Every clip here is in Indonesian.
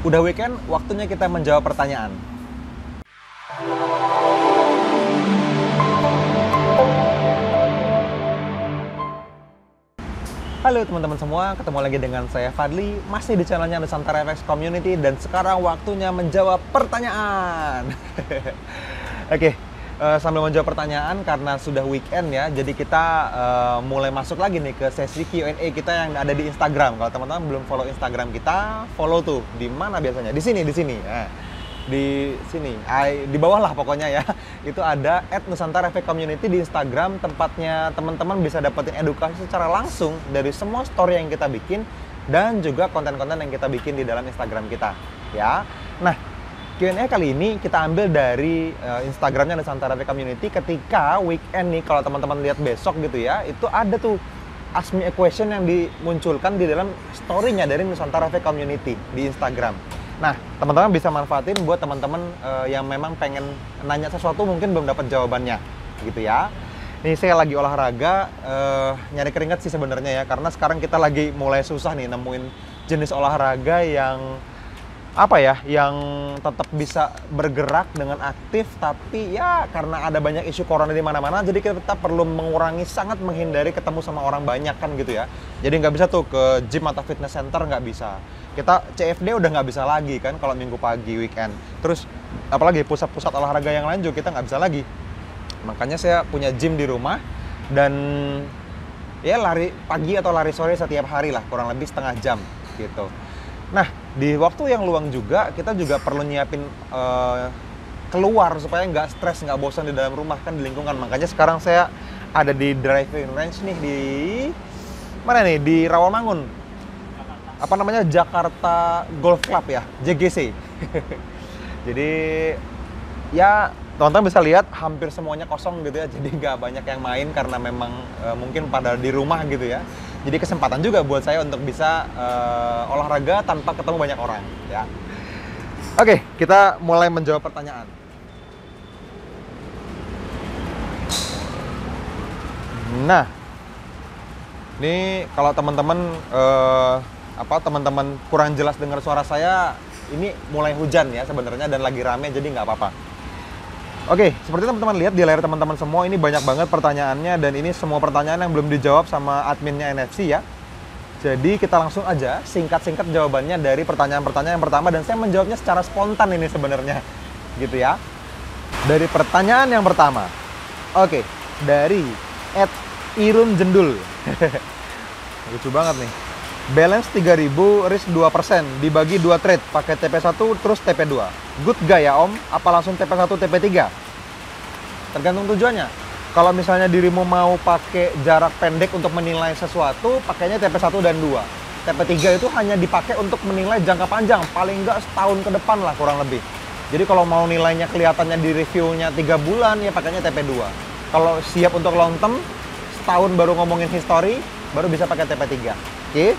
Udah weekend, waktunya kita menjawab pertanyaan. Halo teman-teman semua, ketemu lagi dengan saya Fadli, masih di channelnya Nusantara FX Community, dan sekarang waktunya menjawab pertanyaan. Oke, sambil menjawab pertanyaan karena sudah weekend ya, jadi kita mulai masuk lagi nih ke sesi Q&A kita yang ada di Instagram. Kalau teman-teman belum follow Instagram kita, follow tuh. Di mana biasanya? Di sini. Nah, di sini, di bawah lah pokoknya ya. Itu ada @Nusantara FX Community di Instagram, tempatnya teman-teman bisa dapetin edukasi secara langsung dari semua story yang kita bikin dan juga konten-konten yang kita bikin di dalam Instagram kita ya. Nah, Q&A kali ini kita ambil dari Instagramnya Nusantara FX Community ketika weekend nih. Kalau teman-teman lihat besok gitu ya, itu ada tuh Ask Me a Question yang dimunculkan di dalam story-nya dari Nusantara FX Community di Instagram. Nah, teman-teman bisa manfaatin buat teman-teman yang memang pengen nanya sesuatu mungkin belum dapat jawabannya gitu ya. Ini saya lagi olahraga, nyari keringat sih sebenarnya ya, karena sekarang kita lagi mulai susah nih nemuin jenis olahraga yang apa ya, yang tetap bisa bergerak dengan aktif, tapi ya karena ada banyak isu corona di mana-mana, jadi kita perlu sangat menghindari ketemu sama orang banyak kan gitu ya. Jadi nggak bisa tuh ke gym atau fitness center, nggak bisa. Kita CFD udah nggak bisa lagi kan kalau minggu pagi weekend. Terus apalagi pusat-pusat olahraga yang lain juga kita nggak bisa lagi. Makanya saya punya gym di rumah dan ya lari pagi atau lari sore setiap hari lah, kurang lebih setengah jam gitu. Nah, di waktu yang luang juga kita juga perlu nyiapin keluar supaya nggak stres, nggak bosan di dalam rumah kan, di lingkungan. Makanya sekarang saya ada di driving range nih, di mana nih, di Rawamangun. Apa namanya, Jakarta Golf Club ya, JGC. Jadi ya teman-teman bisa lihat hampir semuanya kosong gitu ya, jadi nggak banyak yang main karena memang mungkin pada di rumah gitu ya. Jadi kesempatan juga buat saya untuk bisa olahraga tanpa ketemu banyak orang ya. Oke, kita mulai menjawab pertanyaan. Nah, ini kalau teman-teman teman-teman kurang jelas dengar suara saya, ini mulai hujan ya sebenarnya dan lagi rame, jadi nggak apa-apa. Oke, seperti teman-teman lihat di layar teman-teman semua, ini banyak banget pertanyaannya dan ini semua pertanyaan yang belum dijawab sama adminnya NFC ya. Jadi kita langsung aja singkat-singkat jawabannya dari pertanyaan-pertanyaan yang pertama, dan saya menjawabnya secara spontan ini sebenarnya gitu ya. Dari pertanyaan yang pertama. Oke, dari @irunjendul. Lucu banget nih. Balance 3000, risk 2%, dibagi 2 trade, pakai TP1 terus TP2. Good gak ya Om? Apa langsung TP1, TP3? Tergantung tujuannya. Kalau misalnya dirimu mau pakai jarak pendek untuk menilai sesuatu, pakainya TP1 dan 2. TP3 itu hanya dipakai untuk menilai jangka panjang, paling nggak setahun ke depan lah kurang lebih. Jadi kalau mau nilainya kelihatannya di reviewnya 3 bulan, ya pakainya TP2. Kalau siap untuk long term, setahun baru ngomongin history, baru bisa pakai TP3. Oke.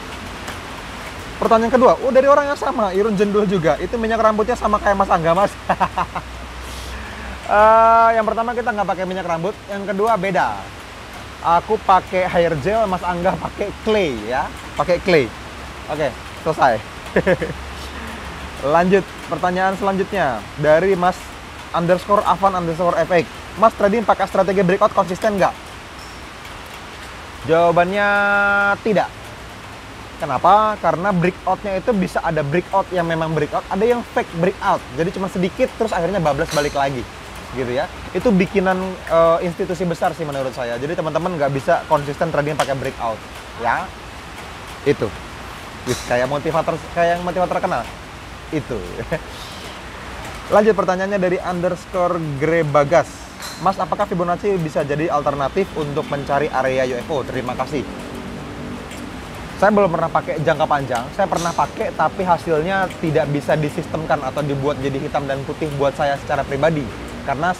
Pertanyaan kedua, dari orang yang sama, Irun Jendul juga. Itu minyak rambutnya sama kayak Mas Angga, Mas. Yang pertama kita nggak pakai minyak rambut, yang kedua beda. Aku pakai hair gel, Mas Angga pakai clay ya, pakai clay. Oke, selesai. Lanjut, pertanyaan selanjutnya dari Mas _Avan_FX. Mas trading pakai strategi breakout konsisten nggak? Jawabannya tidak. Kenapa? Karena breakoutnya itu bisa ada breakout yang memang breakout, ada yang fake breakout. Jadi cuma sedikit terus akhirnya bablas balik lagi, gitu ya. Itu bikinan institusi besar sih menurut saya. Jadi teman-teman nggak bisa konsisten trading pakai breakout, ya. Itu, kayak yang motivator kenal. Itu. Lanjut pertanyaannya dari _Grebagas. Mas, apakah Fibonacci bisa jadi alternatif untuk mencari area UFO? Terima kasih. Saya belum pernah pakai jangka panjang, saya pernah pakai tapi hasilnya tidak bisa disistemkan atau dibuat jadi hitam dan putih buat saya secara pribadi. Karena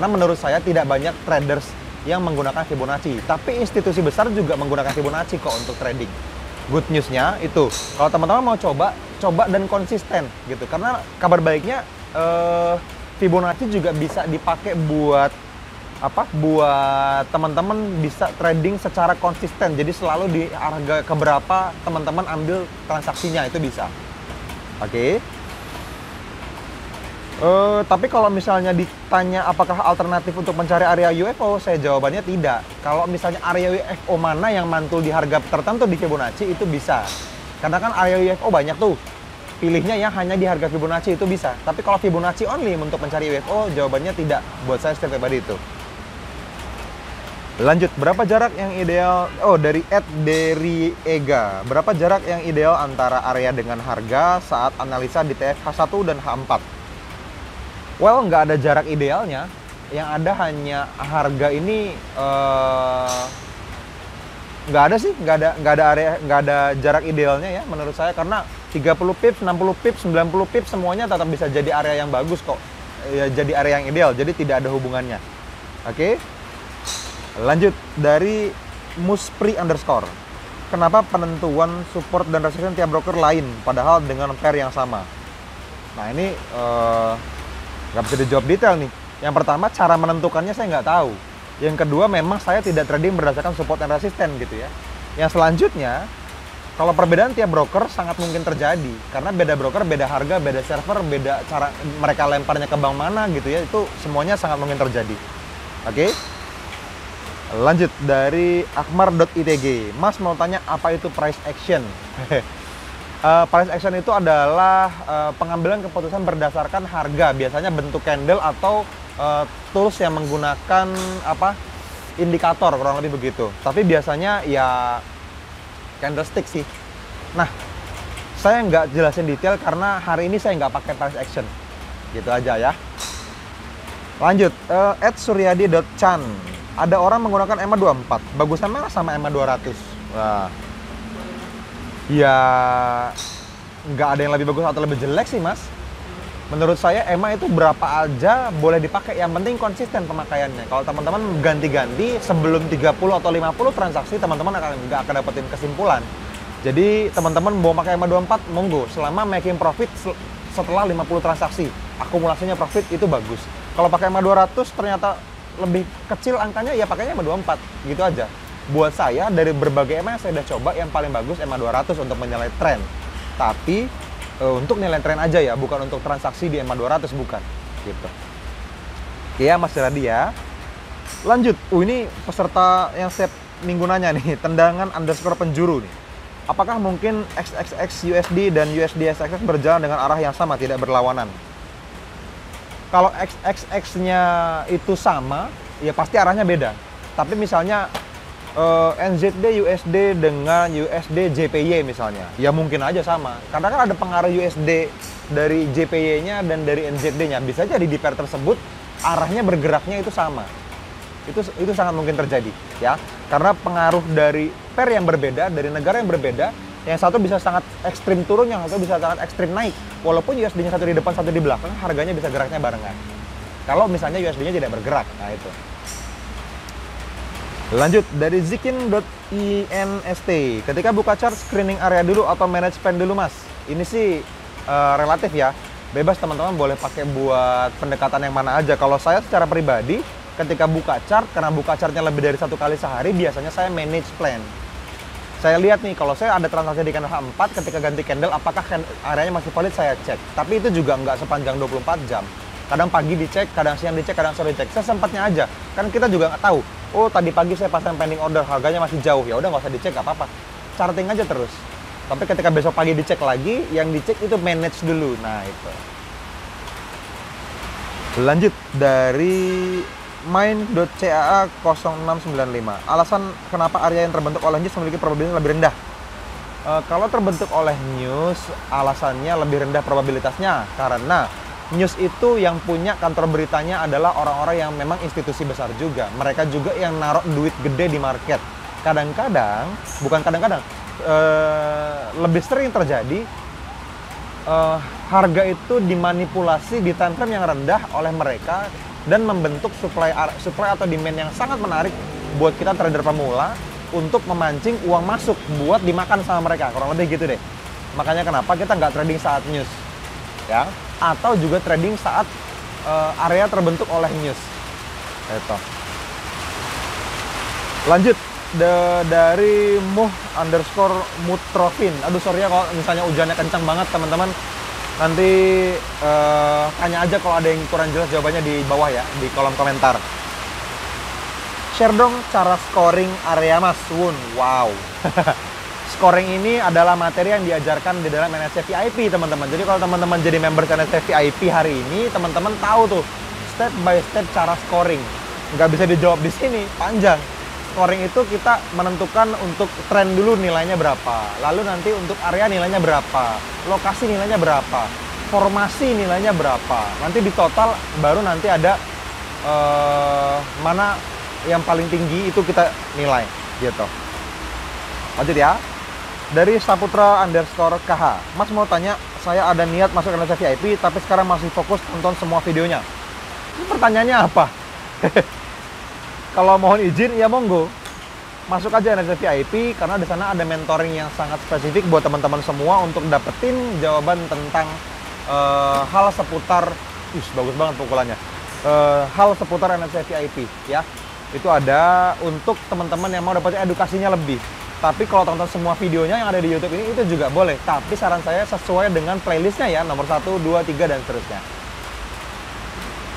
menurut saya tidak banyak traders yang menggunakan Fibonacci. Tapi institusi besar juga menggunakan Fibonacci kok untuk trading. Good news-nya itu, kalau teman-teman mau coba dan konsisten gitu. Karena kabar baiknya Fibonacci juga bisa dipakai buat buat teman-teman bisa trading secara konsisten. Jadi selalu di harga keberapa teman-teman ambil transaksinya, itu bisa. Oke. Tapi kalau misalnya ditanya apakah alternatif untuk mencari area UFO, saya jawabannya tidak. Kalau misalnya area UFO mana yang mantul di harga tertentu di Fibonacci, itu bisa. Karena kan area UFO banyak tuh. Pilihnya ya hanya di harga Fibonacci, itu bisa. Tapi kalau Fibonacci only untuk mencari UFO, jawabannya tidak. Buat saya setiap pribadi itu. Lanjut, berapa jarak yang ideal? Oh, dari @deriega. Berapa jarak yang ideal antara area dengan harga saat analisa di TF H1 dan H4? Well, nggak ada jarak idealnya. Yang ada hanya harga ini nggak ada sih, nggak ada jarak idealnya ya menurut saya, karena 30 pips, 60 pips, 90 pips semuanya tetap bisa jadi area yang bagus kok. Ya, jadi area yang ideal, jadi tidak ada hubungannya. Oke. Lanjut, dari muspri_. Kenapa penentuan support dan resistance tiap broker lain padahal dengan pair yang sama? Nah, ini nggak bisa dijawab detail nih. Yang pertama, cara menentukannya saya nggak tahu. Yang kedua, memang saya tidak trading berdasarkan support dan resisten gitu ya. Yang selanjutnya, kalau perbedaan tiap broker sangat mungkin terjadi. Karena beda broker, beda harga, beda server, beda cara mereka lemparnya ke bank mana gitu ya. Itu semuanya sangat mungkin terjadi. Oke. Lanjut, dari akmar.itg. Mas mau tanya apa itu price action? Price action itu adalah pengambilan keputusan berdasarkan harga, biasanya bentuk candle atau tools yang menggunakan indikator, kurang lebih begitu. Tapi biasanya ya candlestick sih. Nah, saya nggak jelasin detail karena hari ini saya nggak pakai price action. Gitu aja ya. Lanjut, @suryadi.chan. Ada orang menggunakan EMA 24. Bagusnya mana sama EMA 200? Wah. Ya, nggak ada yang lebih bagus atau lebih jelek sih, Mas. Menurut saya EMA itu berapa aja boleh dipakai, yang penting konsisten pemakaiannya. Kalau teman-teman ganti-ganti sebelum 30 atau 50 transaksi, teman-teman nggak akan dapetin kesimpulan. Jadi teman-teman mau pakai EMA 24, monggo, selama making profit setelah 50 transaksi, akumulasinya profit, itu bagus. Kalau pakai EMA 200 ternyata lebih kecil angkanya, ya pakainya EMA 24, gitu aja. Buat saya, dari berbagai EMA yang saya udah coba, yang paling bagus EMA 200 untuk menilai tren. Tapi untuk nilai tren aja ya, bukan untuk transaksi di EMA 200, bukan. Gitu. Oke ya, Mas Radi ya. Lanjut, ini peserta yang setiap minggu nanya nih, tendangan_penjuru nih. Apakah mungkin XXX USD dan USD SXX berjalan dengan arah yang sama, tidak berlawanan? Kalau XXX-nya itu sama, ya pasti arahnya beda. Tapi misalnya NZD USD dengan USD JPY misalnya, ya mungkin aja sama. Karena kan ada pengaruh USD dari JPY-nya dan dari NZD-nya. Bisa jadi di pair tersebut arahnya bergeraknya itu sama. Itu sangat mungkin terjadi ya. Karena pengaruh dari pair yang berbeda, dari negara yang berbeda, yang satu bisa sangat ekstrim turun, yang satu bisa sangat ekstrim naik. Walaupun USD-nya satu di depan, satu di belakang, harganya bisa geraknya barengan. Kalau misalnya USD-nya tidak bergerak, nah itu. Lanjut, dari zikin.inst. Ketika buka chart, screening area dulu atau manage pen dulu, Mas? Ini sih relatif ya. Bebas teman-teman boleh pakai buat pendekatan yang mana aja. Kalau saya secara pribadi, ketika buka chart, karena buka chartnya lebih dari 1 kali sehari, biasanya saya manage plan. Saya lihat nih, kalau saya ada transaksi di candle H4, ketika ganti candle, apakah areanya masih valid, saya cek. Tapi itu juga nggak sepanjang 24 jam. Kadang pagi dicek, kadang siang dicek, kadang sore dicek. Sesempatnya aja. Kan kita juga nggak tahu. Oh, tadi pagi saya pasang pending order, harganya masih jauh. Ya udah, nggak usah dicek, nggak apa-apa. Charting aja terus. Tapi ketika besok pagi dicek lagi, yang dicek itu manage dulu. Nah, itu. Lanjut, dari main.caa 0695. Alasan kenapa area yang terbentuk oleh news memiliki probabilitas lebih rendah? Kalau terbentuk oleh news, alasannya lebih rendah probabilitasnya karena news itu yang punya kantor beritanya adalah orang-orang yang memang institusi besar juga. Mereka juga yang naruh duit gede di market. Kadang-kadang, bukan kadang-kadang, lebih sering terjadi harga itu dimanipulasi di time frame yang rendah oleh mereka dan membentuk supply atau demand yang sangat menarik buat kita trader pemula untuk memancing uang masuk buat dimakan sama mereka, kurang lebih gitu deh. Makanya kenapa kita nggak trading saat news, ya, atau juga trading saat area terbentuk oleh news. Itu. Lanjut, dari muh_mutrofin. Aduh sorry ya kalau misalnya hujannya kencang banget teman-teman. Nanti tanya aja kalau ada yang kurang jelas jawabannya di bawah ya, di kolom komentar. Share dong cara scoring area Mas Wun. Wow. Scoring ini adalah materi yang diajarkan di dalam NSC VIP, teman-teman. Jadi kalau teman-teman jadi member NSC VIP hari ini, teman-teman tahu tuh step by step cara scoring. Nggak bisa dijawab di sini, panjang. Scoring itu kita menentukan untuk tren dulu nilainya berapa, lalu nanti untuk area nilainya berapa, lokasi nilainya berapa, formasi nilainya berapa. Nanti di total baru nanti ada mana yang paling tinggi itu kita nilai gitu. Lanjut ya. Dari Saputra _KH, Mas mau tanya, saya ada niat masuk NSC VIP tapi sekarang masih fokus tonton semua videonya. Ini pertanyaannya apa? Kalau mohon izin ya monggo. Masuk aja NSC VIP karena di sana ada mentoring yang sangat spesifik buat teman-teman semua untuk dapetin jawaban tentang hal seputar bagus banget pukulannya. Hal seputar NSC VIP ya. Itu ada untuk teman-teman yang mau dapetin edukasinya lebih. Tapi kalau tonton semua videonya yang ada di YouTube ini, itu juga boleh. Tapi saran saya sesuai dengan playlistnya ya, nomor 1, 2, 3, dan seterusnya.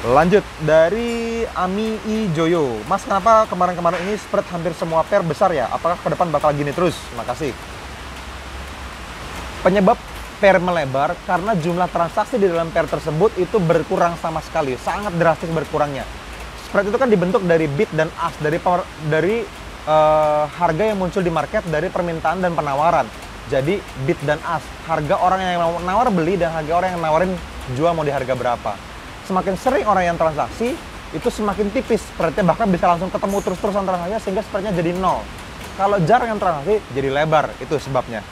Lanjut, dari Ami I Joyo. Mas, kenapa kemarin-kemarin ini spread hampir semua pair besar ya? Apakah ke depan bakal gini terus? Makasih. Penyebab pair melebar karena jumlah transaksi di dalam pair tersebut itu berkurang sama sekali. Sangat drastis berkurangnya. Spread itu kan dibentuk dari bid dan ask, dari harga yang muncul di market dari permintaan dan penawaran. Jadi bid dan ask, harga orang yang nawar beli dan harga orang yang nawarin jual mau di harga berapa. Semakin sering orang yang transaksi, itu semakin tipis spreadnya, bahkan bisa langsung ketemu terus-terusan transaksinya sehingga spreadnya jadi 0. Kalau jarang yang transaksi, jadi lebar, itu sebabnya.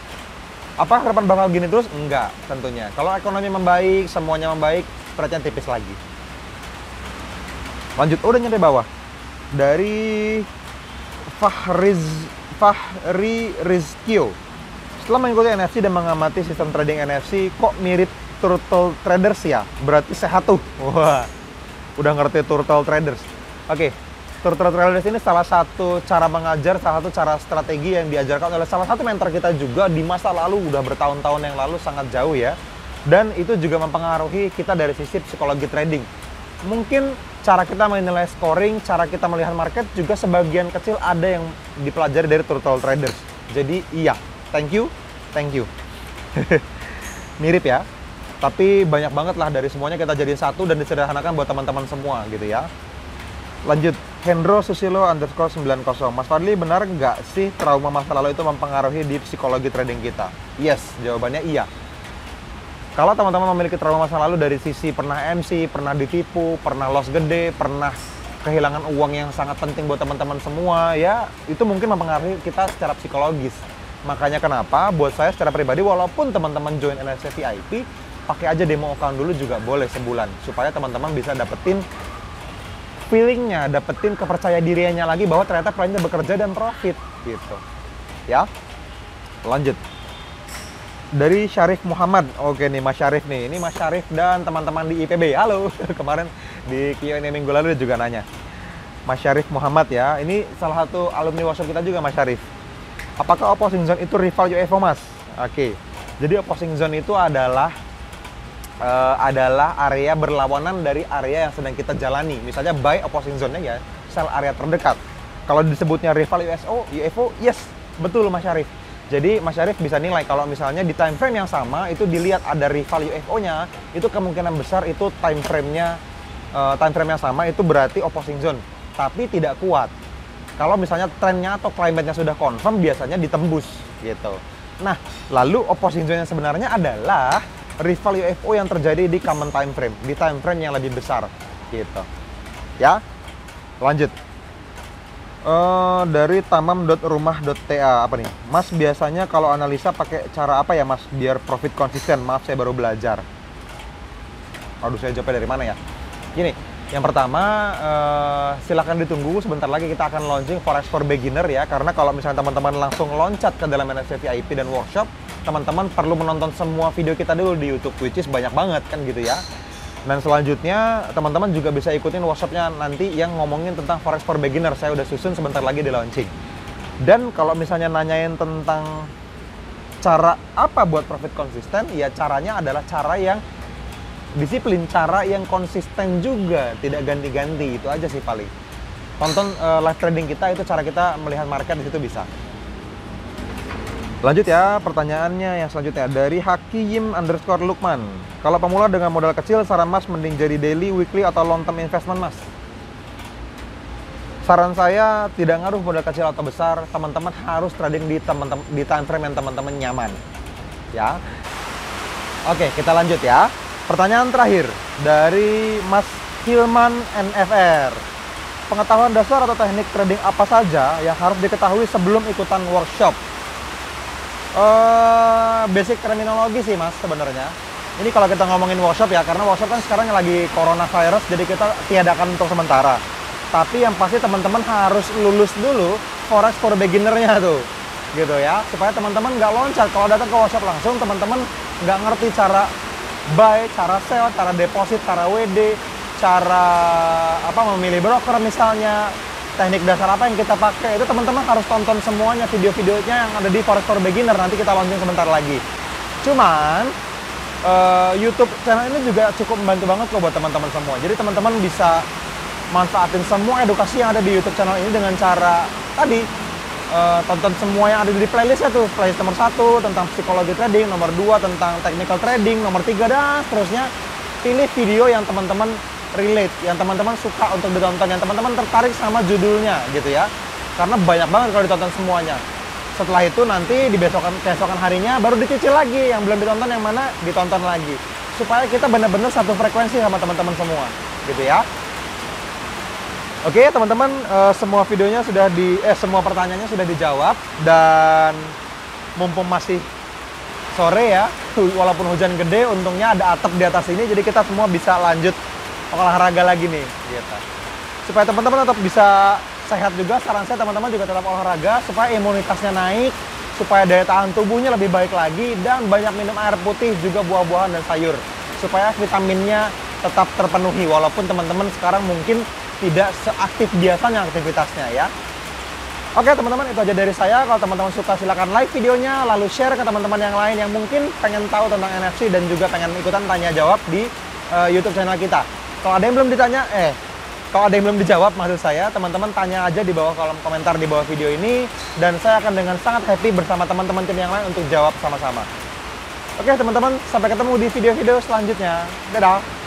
Apakah ke depan bakal gini terus? Enggak, tentunya. Kalau ekonomi membaik, semuanya membaik, spreadnya tipis lagi. Lanjut, udah nyampe bawah. Dari Fahri Rizkio. Setelah mengikuti NFC dan mengamati sistem trading NFC, kok mirip Turtle Traders ya? Berarti sehat tuh. Wah, udah ngerti Turtle Traders. Oke, Turtle Traders ini salah satu cara mengajar, salah satu cara strategi yang diajarkan oleh salah satu mentor kita juga di masa lalu, udah bertahun-tahun yang lalu, sangat jauh ya. Dan itu juga mempengaruhi kita dari sisi psikologi trading. Mungkin cara kita menilai scoring, cara kita melihat market juga sebagian kecil ada yang dipelajari dari Turtle Traders. Jadi iya, thank you. Mirip ya, tapi banyak banget lah dari semuanya kita jadiin satu dan disederhanakan buat teman-teman semua gitu ya. Lanjut, Hendro Susilo _90. Mas Fadli, benar nggak sih trauma masa lalu itu mempengaruhi di psikologi trading kita? Yes, jawabannya iya. Kalau teman-teman memiliki trauma masa lalu dari sisi pernah MC, pernah ditipu, pernah loss gede, pernah kehilangan uang yang sangat penting buat teman-teman semua, ya itu mungkin mempengaruhi kita secara psikologis. Makanya kenapa buat saya secara pribadi, walaupun teman-teman join NSC VIP, pakai aja demo account dulu juga boleh sebulan, supaya teman-teman bisa dapetin feelingnya, dapetin kepercayaan dirinya lagi bahwa ternyata kliennya bekerja dan profit gitu. Ya, lanjut. Dari Syarif Muhammad. Oke nih Mas Syarif nih. Ini Mas Syarif dan teman-teman di IPB. Halo. Kemarin di Q&A minggu lalu dia juga nanya. Mas Syarif Muhammad ya. Ini salah satu alumni workshop kita juga Mas Syarif. Apakah opposing zone itu rival UFO Mas? Oke. Jadi opposing zone itu adalah area berlawanan dari area yang sedang kita jalani. Misalnya buy opposing zone-nya ya sell area terdekat. Kalau disebutnya rival UFO, yes, betul Mas Syarif. Jadi Mas Syarif bisa nilai kalau misalnya di time frame yang sama itu dilihat ada rival UFO-nya, itu kemungkinan besar itu time frame yang sama itu berarti opposing zone, tapi tidak kuat. Kalau misalnya trennya atau climate-nya sudah confirm, biasanya ditembus gitu. Nah, lalu opposing zone yang sebenarnya adalah rival UFO yang terjadi di common time frame, di time frame yang lebih besar gitu. Ya. Lanjut. Dari tamam.rumah.ta, apa nih? Mas biasanya kalau analisa pakai cara apa ya Mas biar profit konsisten? Maaf saya baru belajar. Aduh, saya jawabnya dari mana ya? Gini, yang pertama silakan ditunggu, sebentar lagi kita akan launching Forex for Beginner ya. Karena kalau misalnya teman-teman langsung loncat ke dalam NSC VIP dan workshop, teman-teman perlu menonton semua video kita dulu di YouTube, which is banyak banget kan gitu ya. Dan selanjutnya teman-teman juga bisa ikutin workshopnya nanti yang ngomongin tentang Forex for Beginner. Saya udah susun sebentar lagi di launching. Dan kalau misalnya nanyain tentang Cara apa buat profit konsisten? Ya caranya adalah cara yang disiplin, cara yang konsisten juga, tidak ganti-ganti. Itu aja sih paling. Tonton live trading kita, itu cara kita melihat market di situ bisa. Lanjut ya, pertanyaannya yang selanjutnya dari Hakim_Lukman. Kalau pemula dengan modal kecil, saran Mas mending jadi daily, weekly, atau long term investment, Mas? Saran saya tidak ngaruh modal kecil atau besar, teman-teman harus trading di time frame yang teman-teman nyaman. Ya. Oke, kita lanjut ya. Pertanyaan terakhir dari Mas Hilman NFR. Pengetahuan dasar atau teknik trading apa saja yang harus diketahui sebelum ikutan workshop? Basic terminologi sih Mas sebenarnya. Ini kalau kita ngomongin workshop ya, karena workshop kan sekarang lagi coronavirus, jadi kita tiadakan untuk sementara. Tapi yang pasti teman-teman harus lulus dulu forex for beginner-nya tuh, gitu ya, supaya teman-teman nggak loncat. Kalau datang ke workshop langsung, teman-teman nggak ngerti cara buy, cara sell, cara deposit, cara WD, cara memilih broker misalnya, teknik dasar apa yang kita pakai, itu teman-teman harus tonton semuanya video-videonya yang ada di forex for beginner. Nanti kita launching sebentar lagi. Cuman YouTube channel ini juga cukup membantu banget kok buat teman-teman semua. Jadi teman-teman bisa manfaatin semua edukasi yang ada di YouTube channel ini dengan cara tadi tonton semua yang ada di playlistnya tuh. Playlist nomor 1 tentang psikologi trading, nomor 2 tentang technical trading, nomor 3 dan seterusnya. Pilih video yang teman-teman relate, yang teman-teman suka untuk ditonton, yang teman-teman tertarik sama judulnya gitu ya. Karena banyak banget kalau ditonton semuanya. Setelah itu nanti di keesokan harinya baru dicicil lagi, yang belum ditonton yang mana ditonton lagi. Supaya kita benar-benar satu frekuensi sama teman-teman semua gitu ya. Oke teman-teman, semua videonya sudah semua pertanyaannya sudah dijawab, dan mumpung masih sore ya, walaupun hujan gede, untungnya ada atap di atas ini, jadi kita semua bisa lanjut olahraga lagi nih, gitu. Supaya teman-teman tetap bisa sehat juga, saran saya teman-teman juga tetap olahraga supaya imunitasnya naik, supaya daya tahan tubuhnya lebih baik lagi, dan banyak minum air putih, juga buah-buahan dan sayur, supaya vitaminnya tetap terpenuhi, walaupun teman-teman sekarang mungkin tidak seaktif biasanya aktivitasnya ya. Oke teman-teman, itu aja dari saya. Kalau teman-teman suka silahkan like videonya, lalu share ke teman-teman yang lain yang mungkin pengen tahu tentang NFC dan juga pengen ikutan tanya jawab di YouTube channel kita. Kalau ada yang belum dijawab maksud saya, teman-teman tanya aja di bawah kolom komentar di bawah video ini, dan saya akan dengan sangat happy bersama teman-teman tim yang lain untuk jawab sama-sama. Oke teman-teman, sampai ketemu di video-video selanjutnya. Dadah.